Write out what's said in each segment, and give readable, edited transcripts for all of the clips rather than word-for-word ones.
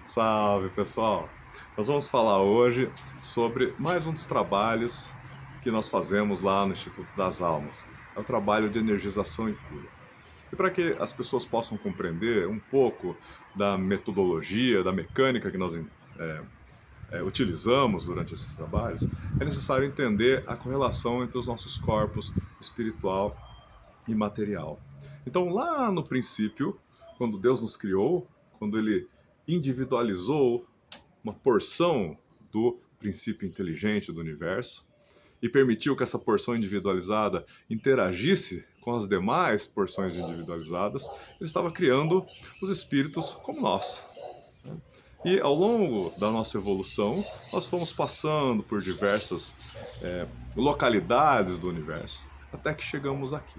Salve, pessoal! Nós vamos falar hoje sobre mais um dos trabalhos que nós fazemos lá no Instituto das Almas. É o trabalho de energização e cura. E para que as pessoas possam compreender um pouco da metodologia, da mecânica que nós utilizamos durante esses trabalhos, é necessário entender a correlação entre os nossos corpos espiritual e material. Então, lá no princípio, quando Deus nos criou, quando Ele individualizou uma porção do princípio inteligente do universo e permitiu que essa porção individualizada interagisse com as demais porções individualizadas, ele estava criando os espíritos como nós. E ao longo da nossa evolução, nós fomos passando por diversas localidades do universo, até que chegamos aqui.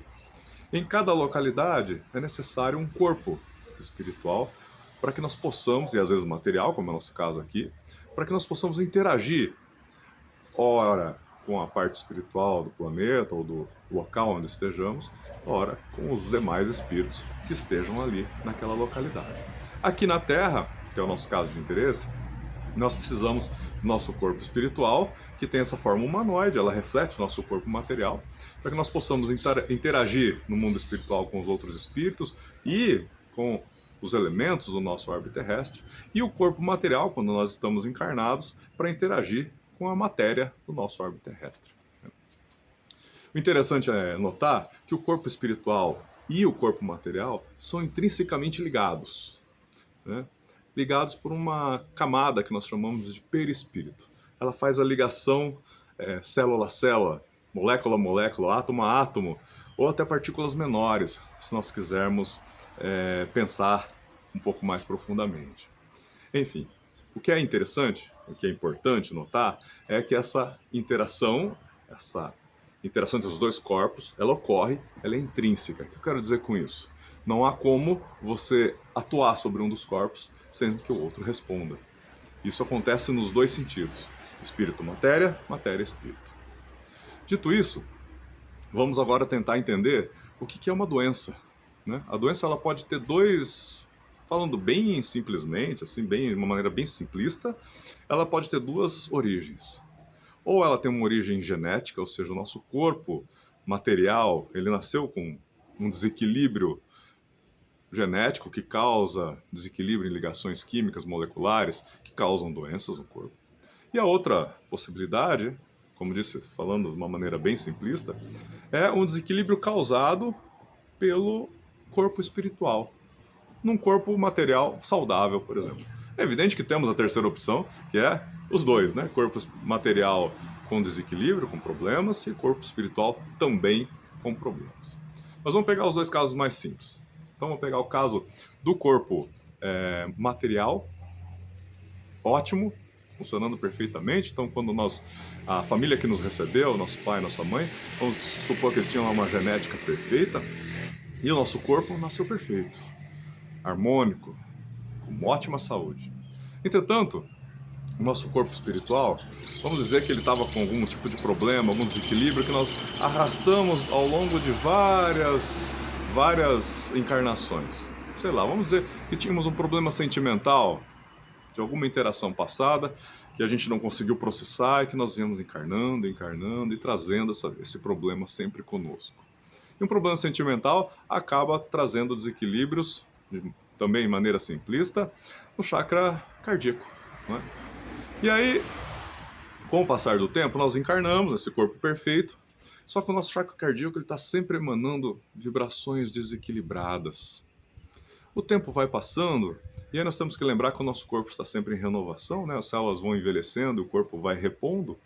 Em cada localidade é necessário um corpo espiritual para que nós possamos, e às vezes material, como é o nosso caso aqui, para que nós possamos interagir, ora com a parte espiritual do planeta ou do local onde estejamos, ora com os demais espíritos que estejam ali naquela localidade. Aqui na Terra, que é o nosso caso de interesse, nós precisamos do nosso corpo espiritual, que tem essa forma humanoide, ela reflete o nosso corpo material, para que nós possamos interagir no mundo espiritual com os outros espíritos e com os elementos do nosso orbe terrestre, e o corpo material, quando nós estamos encarnados, para interagir com a matéria do nosso orbe terrestre. O interessante é notar que o corpo espiritual e o corpo material são intrinsecamente ligados, né? Ligados por uma camada que nós chamamos de perispírito. Ela faz a ligação célula a célula, molécula a molécula, átomo a átomo, ou até partículas menores, se nós quisermos pensar um pouco mais profundamente. Enfim, o que é interessante, o que é importante notar, é que essa interação entre os dois corpos, ela ocorre, ela é intrínseca. O que eu quero dizer com isso? Não há como você atuar sobre um dos corpos sem que o outro responda. Isso acontece nos dois sentidos: espírito-matéria, matéria-espírito. Dito isso, vamos agora tentar entender o que é uma doença, né? A doença ela pode ter dois, falando bem simplesmente, assim, de uma maneira bem simplista, ela pode ter duas origens. Ou ela tem uma origem genética, ou seja, o nosso corpo material, ele nasceu com um desequilíbrio genético que causa desequilíbrio em ligações químicas moleculares que causam doenças no corpo. E a outra possibilidade, como disse, falando de uma maneira bem simplista, é um desequilíbrio causado pelo corpo espiritual, num corpo material saudável, por exemplo. É evidente que temos a terceira opção, que é os dois, né? Corpo material com desequilíbrio, com problemas, e corpo espiritual também com problemas. Mas vamos pegar os dois casos mais simples. Então vamos pegar o caso do corpo material, ótimo, funcionando perfeitamente. Então quando a família que nos recebeu, nosso pai, nossa mãe, vamos supor que eles tinham uma genética perfeita, e o nosso corpo nasceu perfeito, harmônico, com ótima saúde. Entretanto, o nosso corpo espiritual, vamos dizer que ele estava com algum tipo de problema, algum desequilíbrio que nós arrastamos ao longo de várias encarnações. Sei lá, vamos dizer que tínhamos um problema sentimental de alguma interação passada que a gente não conseguiu processar e que nós viemos encarnando e trazendo esse problema sempre conosco. E um problema sentimental acaba trazendo desequilíbrios, também de maneira simplista, no chakra cardíaco, não é? E aí, com o passar do tempo, nós encarnamos esse corpo perfeito, só que o nosso chakra cardíaco está sempre emanando vibrações desequilibradas. O tempo vai passando, e aí nós temos que lembrar que o nosso corpo está sempre em renovação, né? As células vão envelhecendo, o corpo vai repondo.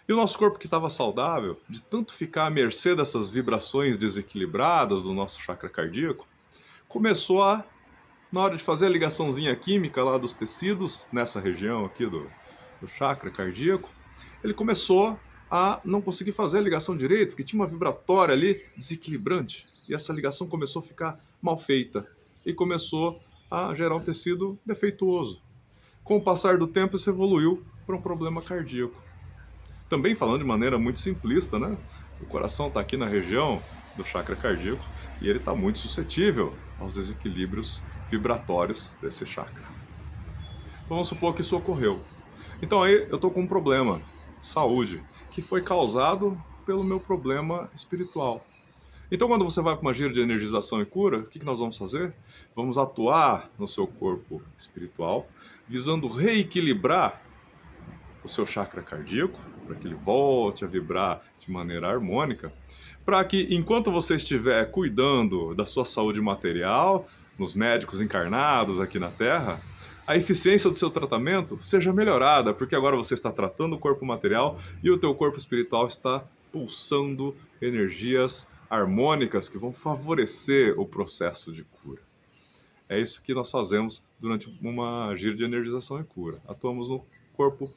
E o nosso corpo que estava saudável, de tanto ficar à mercê dessas vibrações desequilibradas do nosso chakra cardíaco, começou a, na hora de fazer a ligaçãozinha química lá dos tecidos, nessa região aqui do chakra cardíaco, ele começou a não conseguir fazer a ligação direito, porque tinha uma vibratória ali desequilibrante. E essa ligação começou a ficar mal feita e começou a gerar um tecido defeituoso. Com o passar do tempo, isso evoluiu para um problema cardíaco. Também falando de maneira muito simplista, né? O coração está aqui na região do chakra cardíaco e ele está muito suscetível aos desequilíbrios vibratórios desse chakra. Vamos supor que isso ocorreu. Então aí eu estou com um problema de saúde que foi causado pelo meu problema espiritual. Então, quando você vai para uma gira de energização e cura, o que nós vamos fazer? Vamos atuar no seu corpo espiritual, visando reequilibrar o seu chakra cardíaco, para que ele volte a vibrar de maneira harmônica, para que enquanto você estiver cuidando da sua saúde material, nos médicos encarnados aqui na Terra, a eficiência do seu tratamento seja melhorada, porque agora você está tratando o corpo material e o teu corpo espiritual está pulsando energias harmônicas que vão favorecer o processo de cura. É isso que nós fazemos durante uma gira de energização e cura. Atuamos no corpo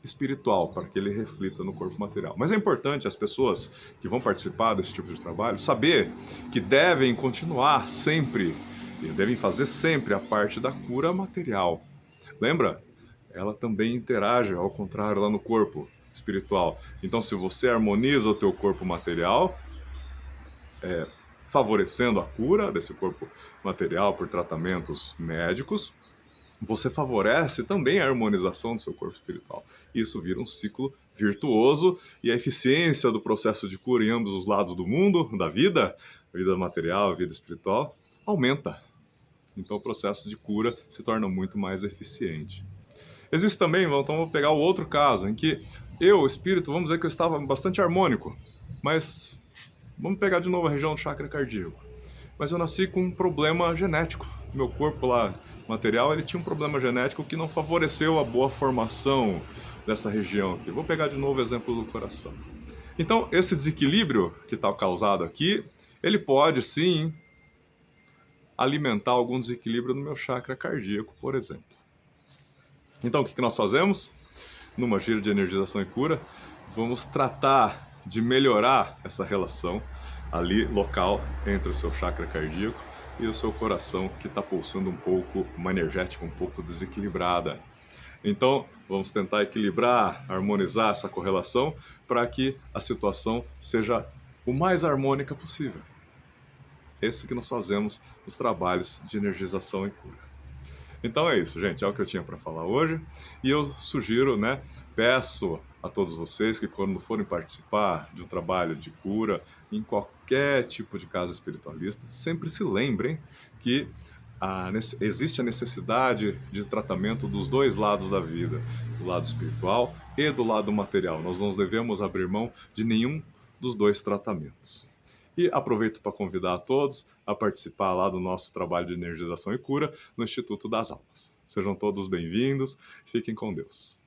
espiritual para que ele reflita no corpo material. Mas é importante as pessoas que vão participar desse tipo de trabalho saber que devem continuar sempre, e devem fazer sempre a parte da cura material. Lembra? Ela também interage, ao contrário, lá no corpo espiritual. Então, se você harmoniza o teu corpo material, favorecendo a cura desse corpo material por tratamentos médicos, você favorece também a harmonização do seu corpo espiritual. Isso vira um ciclo virtuoso e a eficiência do processo de cura em ambos os lados do mundo, da vida, a vida material, a vida espiritual, aumenta. Então o processo de cura se torna muito mais eficiente. Existe também, então vamos pegar o outro caso, em que eu, o espírito, vamos dizer que eu estava bastante harmônico, mas vamos pegar de novo a região do chakra cardíaco. Mas eu nasci com um problema genético. Meu corpo lá, material, ele tinha um problema genético que não favoreceu a boa formação dessa região aqui. Vou pegar de novo o exemplo do coração. Então, esse desequilíbrio que está causado aqui, ele pode sim alimentar algum desequilíbrio no meu chakra cardíaco, por exemplo. Então, o que nós fazemos? Numa gira de energização e cura, vamos tratar de melhorar essa relação ali, local, entre o seu chakra cardíaco e o seu coração, que está pulsando um pouco, uma energética um pouco desequilibrada. Então, vamos tentar equilibrar, harmonizar essa correlação para que a situação seja o mais harmônica possível. Esse que nós fazemos nos trabalhos de energização e cura. Então é isso, gente, é o que eu tinha para falar hoje, e eu sugiro, peço a todos vocês que quando forem participar de um trabalho de cura, em qualquer tipo de casa espiritualista, sempre se lembrem que existe a necessidade de tratamento dos dois lados da vida, do lado espiritual e do lado material. Nós não devemos abrir mão de nenhum dos dois tratamentos. E aproveito para convidar a todos a participar lá do nosso trabalho de energização e cura no Instituto das Almas. Sejam todos bem-vindos, fiquem com Deus.